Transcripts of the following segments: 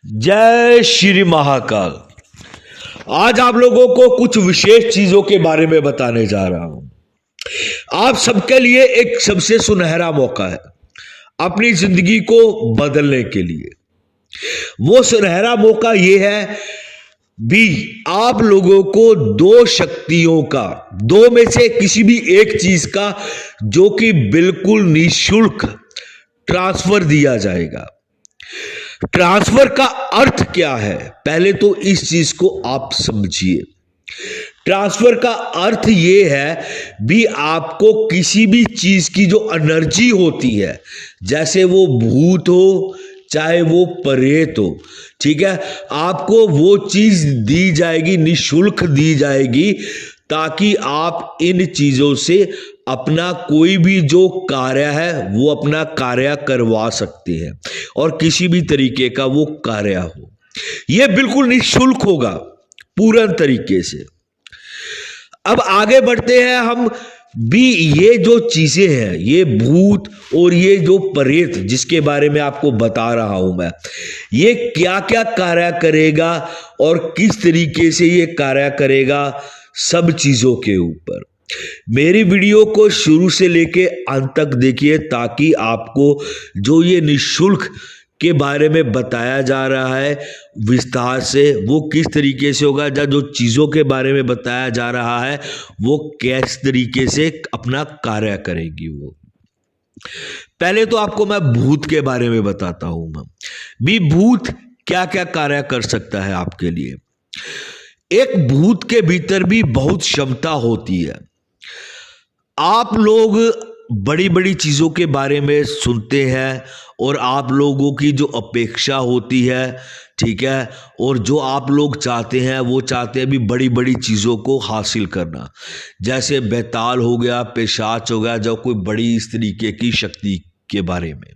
जय श्री महाकाल। आज आप लोगों को कुछ विशेष चीजों के बारे में बताने जा रहा हूं। आप सबके लिए एक सबसे सुनहरा मौका है अपनी जिंदगी को बदलने के लिए। वो सुनहरा मौका ये है भी आप लोगों को दो शक्तियों का, दो में से किसी भी एक चीज का जो कि बिल्कुल निःशुल्क ट्रांसफर दिया जाएगा। ट्रांसफर का अर्थ क्या है, पहले तो इस चीज को आप समझिए। ट्रांसफर का अर्थ यह है भी आपको किसी भी चीज की जो एनर्जी होती है, जैसे वो भूत हो चाहे वो प्रेत हो, ठीक है, आपको वो चीज दी जाएगी, निःशुल्क दी जाएगी, ताकि आप इन चीजों से अपना कोई भी जो कार्य है वो अपना कार्य करवा सकते हैं और किसी भी तरीके का वो कार्य हो, ये बिल्कुल निःशुल्क होगा पूर्ण तरीके से। अब आगे बढ़ते हैं हम भी। ये जो चीजें हैं, ये भूत और ये जो प्रेत जिसके बारे में आपको बता रहा हूं मैं, ये क्या क्या कार्य करेगा और किस तरीके से ये कार्य करेगा, सब चीजों के ऊपर मेरी वीडियो को शुरू से लेके अंत तक देखिए, ताकि आपको जो ये निःशुल्क के बारे में बताया जा रहा है विस्तार से, वो किस तरीके से होगा, जो चीज़ों के बारे में बताया जा रहा है वो किस तरीके से अपना कार्य करेगी। वो पहले तो आपको मैं भूत के बारे में बताता हूं मैं भी, भूत क्या क्या कार्य कर सकता है आपके लिए। एक भूत के भीतर भी बहुत क्षमता होती है। आप लोग बड़ी बड़ी चीज़ों के बारे में सुनते हैं और आप लोगों की जो अपेक्षा होती है, ठीक है, और जो आप लोग चाहते हैं वो चाहते हैं भी बड़ी बड़ी चीज़ों को हासिल करना, जैसे बेताल हो गया, पिशाच हो गया, जो कोई बड़ी इस तरीके की शक्ति के बारे में।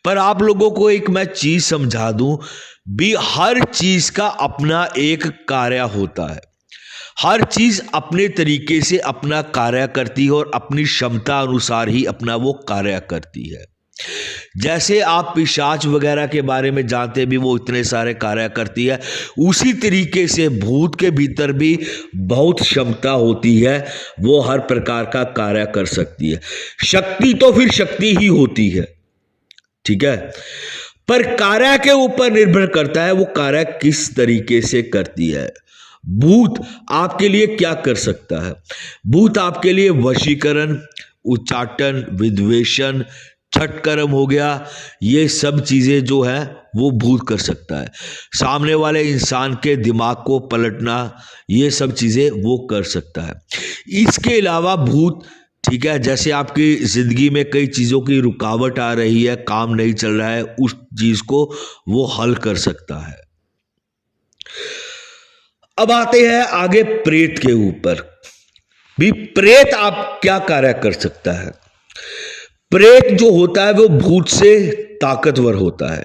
पर आप लोगों को एक मैं चीज़ समझा दूं भी, हर चीज़ का अपना एक कार्य होता है। हर चीज अपने तरीके से अपना कार्य करती है और अपनी क्षमता अनुसार ही अपना वो कार्य करती है। जैसे आप पिशाच वगैरह के बारे में जानते भी, वो इतने सारे कार्य करती है, उसी तरीके से भूत के भीतर भी बहुत क्षमता होती है, वो हर प्रकार का कार्य कर सकती है। शक्ति तो फिर शक्ति ही होती है, ठीक है, पर कार्य के ऊपर निर्भर करता है वो कार्य किस तरीके से करती है। भूत आपके लिए क्या कर सकता है? भूत आपके लिए वशीकरण, उच्चाटन, विद्वेषण, छठकर्म हो गया, ये सब चीजें जो है वो भूत कर सकता है। सामने वाले इंसान के दिमाग को पलटना, ये सब चीजें वो कर सकता है। इसके अलावा भूत, ठीक है, जैसे आपकी जिंदगी में कई चीजों की रुकावट आ रही है, काम नहीं चल रहा है, उस चीज को वो हल कर सकता है। अब आते हैं आगे प्रेत के ऊपर भी। प्रेत आप क्या कार्य कर सकता है? प्रेत जो होता है वो भूत से ताकतवर होता है,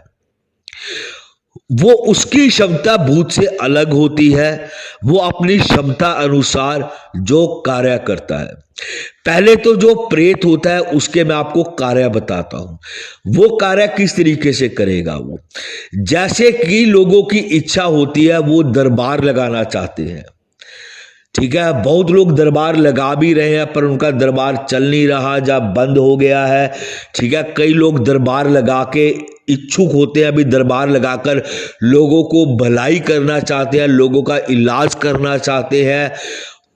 वो उसकी क्षमता भूत से अलग होती है, वो अपनी क्षमता अनुसार जो कार्य करता है। पहले तो जो प्रेत होता है उसके मैं आपको कार्य बताता हूं। वो कार्य किस तरीके से करेगा वो, जैसे कि लोगों की इच्छा होती है, वो दरबार लगाना चाहते हैं, ठीक है, बहुत लोग दरबार लगा भी रहे हैं पर उनका दरबार चल नहीं रहा, जब बंद हो गया है, ठीक है। कई लोग दरबार लगा के इच्छुक होते हैं, अभी दरबार लगाकर लोगों को भलाई करना चाहते हैं, लोगों का इलाज करना चाहते हैं।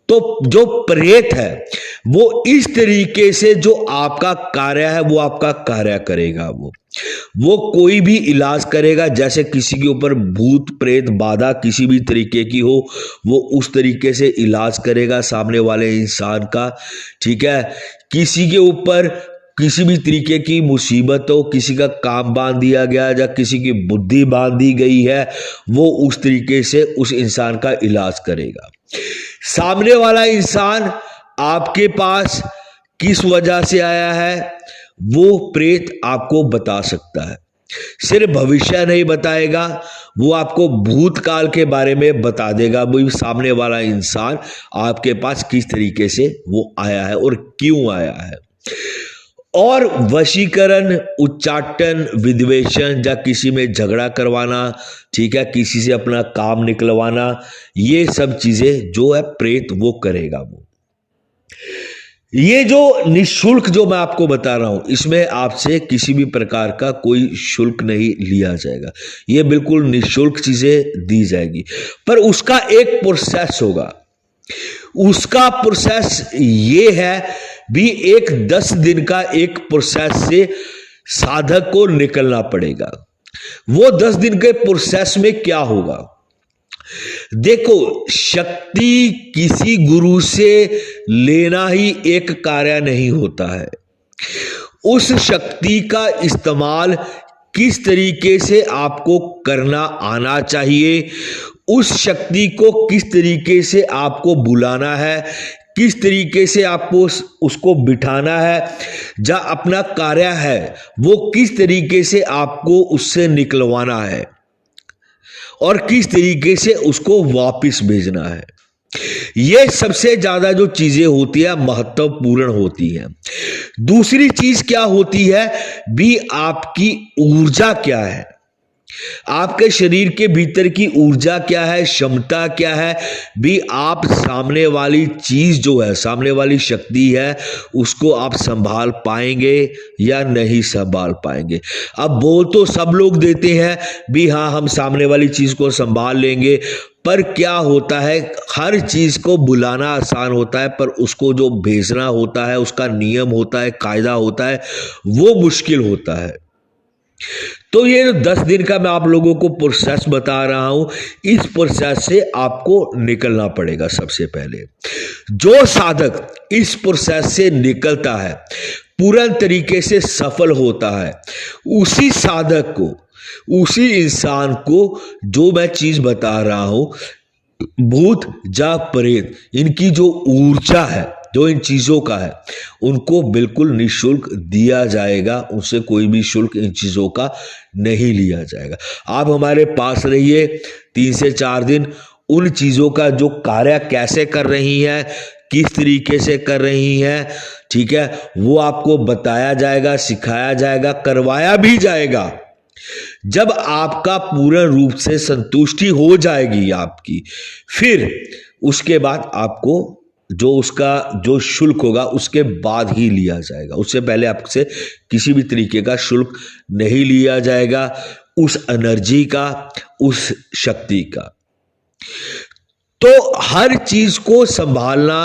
तो जो प्रेत है वो इस तरीके से जो आपका कार्य है वो आपका कार्य करेगा। वो कोई भी इलाज करेगा, जैसे किसी के ऊपर भूत प्रेत बाधा किसी भी तरीके की हो, वो उस तरीके से इलाज करेगा सामने वाले इंसान का, ठीक है। किसी के ऊपर किसी भी तरीके की मुसीबत हो, किसी का काम बांध दिया गया या किसी की बुद्धि बांध दी गई है, वो उस तरीके से उस इंसान का इलाज करेगा। सामने वाला इंसान आपके पास किस वजह से आया है वो प्रेत आपको बता सकता है। सिर्फ भविष्य नहीं बताएगा, वो आपको भूतकाल के बारे में बता देगा, वो सामने वाला इंसान आपके पास किस तरीके से वो आया है और क्यों आया है। और वशीकरण, उच्चाटन, विद्वेषण या किसी में झगड़ा करवाना, ठीक है, किसी से अपना काम निकलवाना, ये सब चीजें जो है प्रेत वो करेगा। वो ये जो निःशुल्क जो मैं आपको बता रहा हूं, इसमें आपसे किसी भी प्रकार का कोई शुल्क नहीं लिया जाएगा। ये बिल्कुल निःशुल्क चीजें दी जाएगी, पर उसका एक प्रोसेस होगा। उसका प्रोसेस ये है भी, एक 10 दिन का एक प्रोसेस से साधक को निकलना पड़ेगा। वो 10 दिन के प्रोसेस में क्या होगा? देखो, शक्ति किसी गुरु से लेना ही एक कार्य नहीं होता है। उस शक्ति का इस्तेमाल किस तरीके से आपको करना आना चाहिए, उस शक्ति को किस तरीके से आपको बुलाना है, किस तरीके से आपको उसको बिठाना है, जहां अपना कार्य है वो किस तरीके से आपको उससे निकलवाना है और किस तरीके से उसको वापस भेजना है, ये सबसे ज्यादा जो चीजें होती है महत्वपूर्ण होती है। दूसरी चीज क्या होती है भी, आपकी ऊर्जा क्या है, आपके शरीर के भीतर की ऊर्जा क्या है, क्षमता क्या है भी, आप सामने वाली चीज जो है, सामने वाली शक्ति है, उसको आप संभाल पाएंगे या नहीं संभाल पाएंगे। अब बोल तो सब लोग देते हैं भी हाँ हम सामने वाली चीज को संभाल लेंगे, पर क्या होता है, हर चीज को बुलाना आसान होता है, पर उसको जो भेजना होता है, उसका नियम होता है, कायदा होता है, वो मुश्किल होता है। तो ये 10 दिन का मैं आप लोगों को प्रोसेस बता रहा हूं, इस प्रोसेस से आपको निकलना पड़ेगा। सबसे पहले जो साधक इस प्रोसेस से निकलता है, पूर्ण तरीके से सफल होता है, उसी साधक को, उसी इंसान को जो मैं चीज बता रहा हूं, भूत जा प्रेत, इनकी जो ऊर्जा है, जो इन चीजों का है, उनको बिल्कुल निःशुल्क दिया जाएगा। उनसे कोई भी शुल्क इन चीजों का नहीं लिया जाएगा। आप हमारे पास रहिए 3 से 4 दिन, उन चीजों का जो कार्य कैसे कर रही है, किस तरीके से कर रही है, ठीक है, वो आपको बताया जाएगा, सिखाया जाएगा, करवाया भी जाएगा। जब आपका पूर्ण रूप से संतुष्टि हो जाएगी आपकी, फिर उसके बाद आपको जो उसका जो शुल्क होगा उसके बाद ही लिया जाएगा। उससे पहले आपसे किसी भी तरीके का शुल्क नहीं लिया जाएगा, उस एनर्जी का, उस शक्ति का। तो हर चीज को संभालना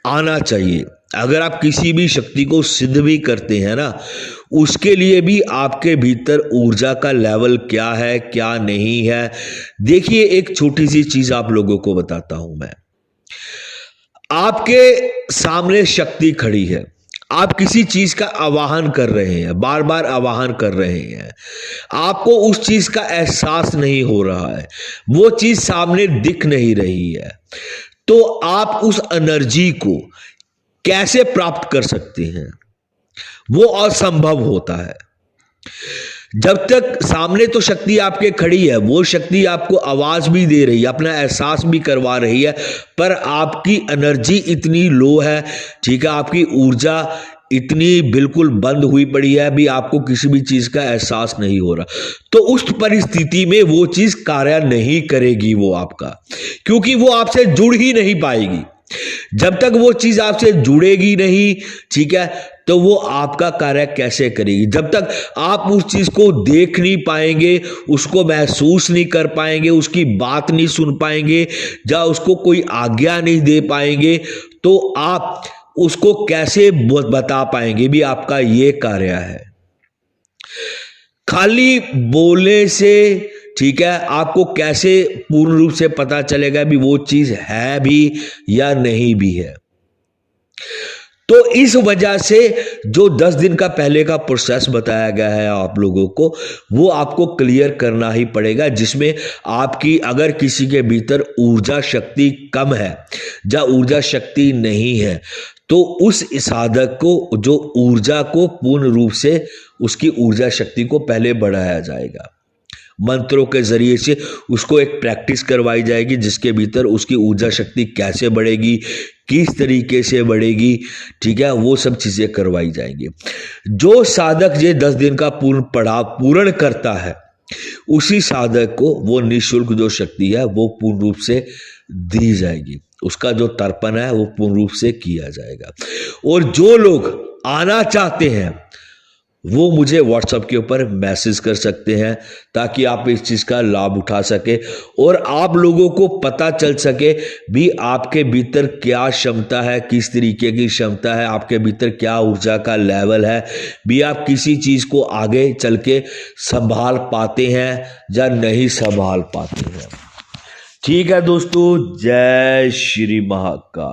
आना चाहिए। अगर आप किसी भी शक्ति को सिद्ध भी करते हैं ना, उसके लिए भी आपके भीतर ऊर्जा का लेवल क्या है, क्या नहीं है। देखिए, एक छोटी सी चीज आप लोगों को बताता हूं मैं। आपके सामने शक्ति खड़ी है, आप किसी चीज का आवाहन कर रहे हैं, बार बार आवाहन कर रहे हैं, आपको उस चीज का एहसास नहीं हो रहा है, वो चीज सामने दिख नहीं रही है, तो आप उस एनर्जी को कैसे प्राप्त कर सकते हैं? वो असंभव होता है। जब तक सामने तो शक्ति आपके खड़ी है, वो शक्ति आपको आवाज भी दे रही है, अपना एहसास भी करवा रही है, पर आपकी एनर्जी इतनी लो है, ठीक है, आपकी ऊर्जा इतनी बिल्कुल बंद हुई पड़ी है, अभी आपको किसी भी चीज का एहसास नहीं हो रहा। तो उस परिस्थिति में वो चीज कार्य नहीं करेगी वो आपका, क्योंकि वो आपसे जुड़ ही नहीं पाएगी। जब तक वो चीज आपसे जुड़ेगी नहीं, ठीक है, तो वो आपका कार्य कैसे करेगी? जब तक आप उस चीज को देख नहीं पाएंगे, उसको महसूस नहीं कर पाएंगे, उसकी बात नहीं सुन पाएंगे, या उसको कोई आज्ञा नहीं दे पाएंगे, तो आप उसको कैसे बता पाएंगे भी आपका ये कार्य है? खाली बोलने से, ठीक है, आपको कैसे पूर्ण रूप से पता चलेगा भी वो चीज है भी या नहीं भी है? तो इस वजह से जो 10 दिन का पहले का प्रोसेस बताया गया है आप लोगों को, वो आपको क्लियर करना ही पड़ेगा, जिसमें आपकी अगर किसी के भीतर ऊर्जा शक्ति कम है या ऊर्जा शक्ति नहीं है, तो उस साधक को जो ऊर्जा को पूर्ण रूप से उसकी ऊर्जा शक्ति को पहले बढ़ाया जाएगा। मंत्रों के जरिए से उसको एक प्रैक्टिस करवाई जाएगी, जिसके भीतर उसकी ऊर्जा शक्ति कैसे बढ़ेगी, किस तरीके से बढ़ेगी, ठीक है, वो सब चीजें करवाई जाएंगी। जो साधक ये 10 दिन का पूर्ण पड़ाव पूर्ण करता है, उसी साधक को वो निःशुल्क जो शक्ति है वो पूर्ण रूप से दी जाएगी, उसका जो तर्पण है वो पूर्ण रूप से किया जाएगा। और जो लोग आना चाहते हैं वो मुझे व्हाट्सएप के ऊपर मैसेज कर सकते हैं, ताकि आप इस चीज का लाभ उठा सके और आप लोगों को पता चल सके भी आपके भीतर क्या क्षमता है, किस तरीके की क्षमता है, आपके भीतर क्या ऊर्जा का लेवल है, भी आप किसी चीज को आगे चल के संभाल पाते हैं या नहीं संभाल पाते हैं। ठीक है दोस्तों, जय श्री महाकाल।